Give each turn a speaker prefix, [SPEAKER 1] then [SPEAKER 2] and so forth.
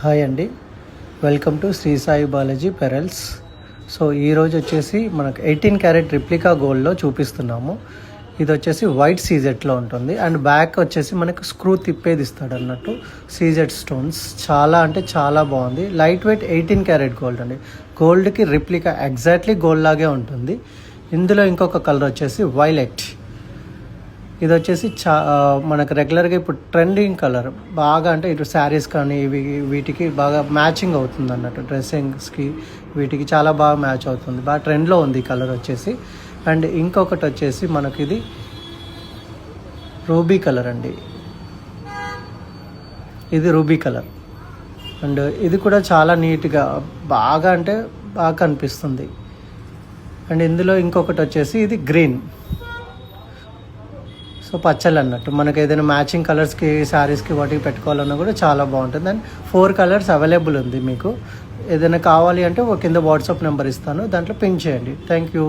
[SPEAKER 1] Hi అండి, welcome to Shri Sai Balaji pearls. So ఈరోజు వచ్చేసి మనకు 18 క్యారెట్ రిప్లికా గోల్డ్లో చూపిస్తున్నాము. ఇది వచ్చేసి వైట్ సీజెట్లో ఉంటుంది అండ్ బ్యాక్ వచ్చేసి మనకు స్క్రూ తిప్పేది ఇస్తాడు అన్నట్టు. సీజెడ్ స్టోన్స్ చాలా అంటే చాలా బాగుంది. లైట్ వెయిట్ 18 క్యారెట్ గోల్డ్ అండి. గోల్డ్కి రిప్లికా ఎగ్జాక్ట్లీ గోల్డ్ లాగే ఉంటుంది. ఇందులో ఇంకొక కలర్ వచ్చేసి వైలెట్. ఇది వచ్చేసి మనకు రెగ్యులర్గా ఇప్పుడు ట్రెండింగ్ కలర్, బాగా అంటే ఇటు శారీస్ కానీ వీటికి బాగా మ్యాచింగ్ అవుతుంది అన్నట్టు. డ్రెస్సింగ్స్కి వీటికి చాలా బాగా మ్యాచ్ అవుతుంది, బాగా ట్రెండ్లో ఉంది ఈ కలర్ వచ్చేసి. అండ్ ఇంకొకటి వచ్చేసి మనకి ఇది రూబీ కలర్ అండి. ఇది రూబీ కలర్ అండ్ ఇది కూడా చాలా నీట్గా బాగా అంటే బాగా కనిపిస్తుంది. అండ్ ఇందులో ఇంకొకటి వచ్చేసి ఇది గ్రీన్. సో పచ్చళ్ళు అన్నట్టు మనకు ఏదైనా మ్యాచింగ్ కలర్స్కి శారీస్కి వాటికి పెట్టుకోవాలన్నా కూడా చాలా బాగుంటుంది. అండ్ 4 కలర్స్ అవైలబుల్ ఉంది. మీకు ఏదైనా కావాలి అంటే కింద వాట్సాప్ నెంబర్ ఇస్తాను, దాంట్లో పింక్ చేయండి. Thank you.